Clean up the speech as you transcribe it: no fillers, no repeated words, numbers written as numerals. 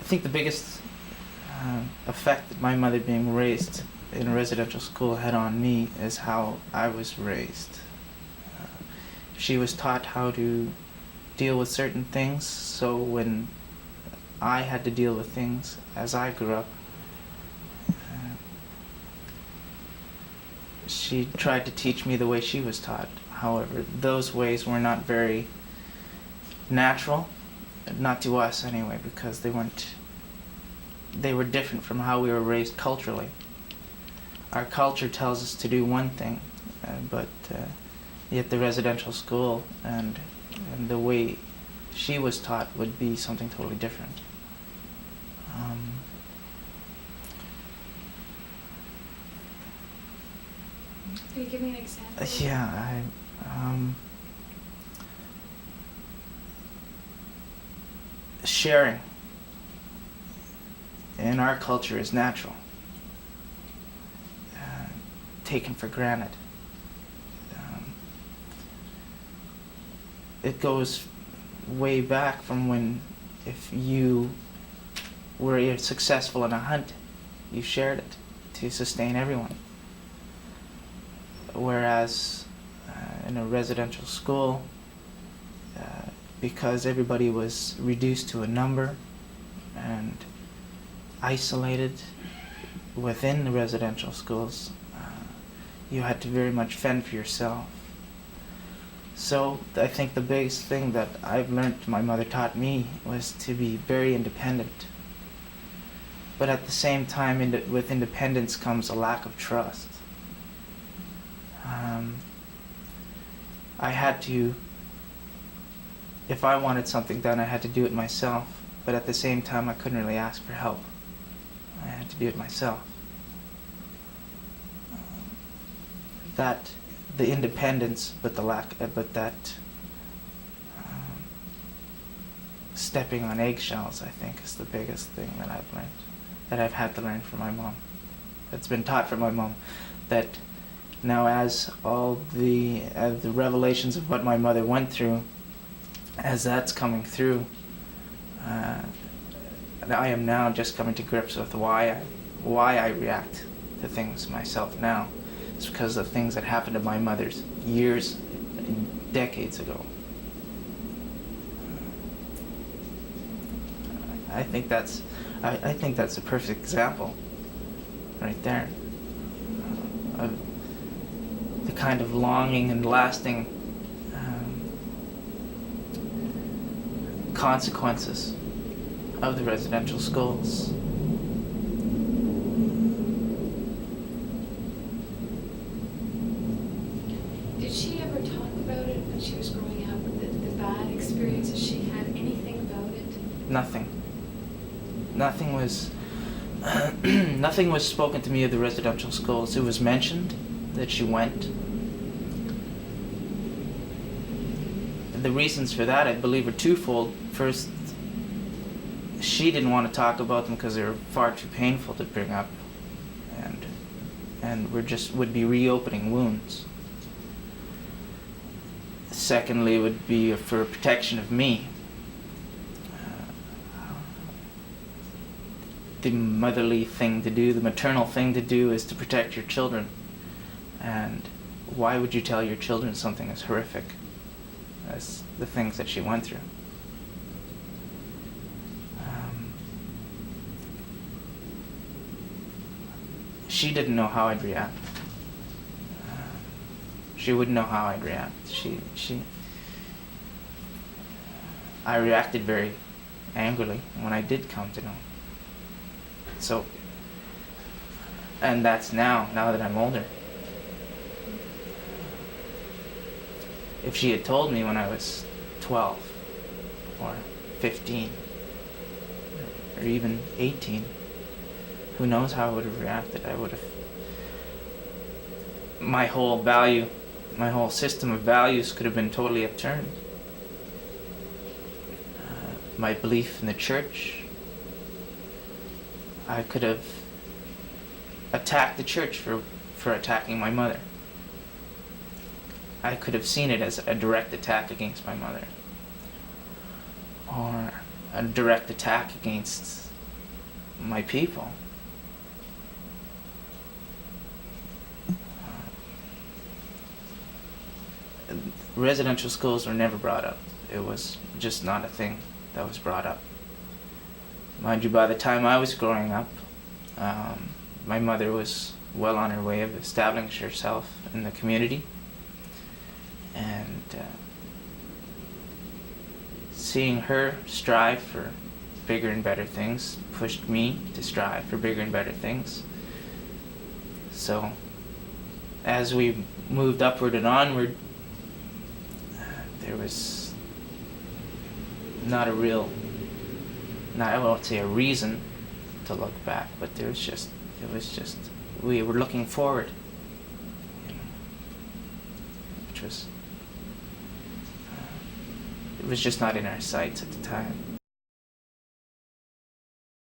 I think the biggest effect that my mother being raised in a residential school had on me is how I was raised. She was taught how to deal with certain things, so when I had to deal with things as I grew up, she tried to teach me the way she was taught. However, those ways were not very natural, not to us anyway, because they were different from how we were raised culturally. Our culture tells us to do one thing, but yet the residential school and the way she was taught would be something totally different. Can you give me an example? Yeah, sharing in our culture is natural, taken for granted. It goes way back from when, if you were successful in a hunt, you shared it to sustain everyone. Whereas in a residential school, because everybody was reduced to a number and isolated within the residential schools, you had to very much fend for yourself. So I think the biggest thing that I've learned my mother taught me was to be very independent. But at the same time, with independence comes a lack of trust. I had to, if I wanted something done, I had to do it myself. But at the same time, I couldn't really ask for help. I had to do it myself. The independence, but that stepping on eggshells, I think, is the biggest thing that I've learned, that I've had to learn from my mom. It's been taught from my mom. That now, as all the revelations of what my mother went through, as that's coming through, I am now just coming to grips with why I react to things myself now. It's because of things that happened to my mother's years, decades ago. I think that's a perfect example, right there, of the kind of longing and lasting consequences of the residential schools. Did she ever talk about it when she was growing up, the bad experiences she had, anything about it? Nothing. Nothing was nothing was spoken to me of the residential schools. It was mentioned that she went. The reasons for that, I believe, are twofold. First, she didn't want to talk about them because they were far too painful to bring up, and would be reopening wounds. Secondly, it would be for protection of me. The motherly thing to do, the maternal thing to do, is to protect your children. And why would you tell your children something as horrific as the things that she went through? She didn't know how I'd react. She wouldn't know how I'd react. I reacted very angrily when I did come to know. So, and that's now that I'm older. If she had told me when I was 12 or 15 or even 18, who knows how I would have reacted. My whole system of values could have been totally upturned. My belief in the church, I could have attacked the church for attacking my mother. I could have seen it as a direct attack against my mother, or a direct attack against my people. Residential schools were never brought up. It was just not a thing that was brought up. Mind you, by the time I was growing up, my mother was well on her way of establishing herself in the community, and seeing her strive for bigger and better things pushed me to strive for bigger and better things. So as we moved upward and onward, there was not a real, I won't say a reason to look back, but it was just, we were looking forward, which was, it was just not in our sights at the time.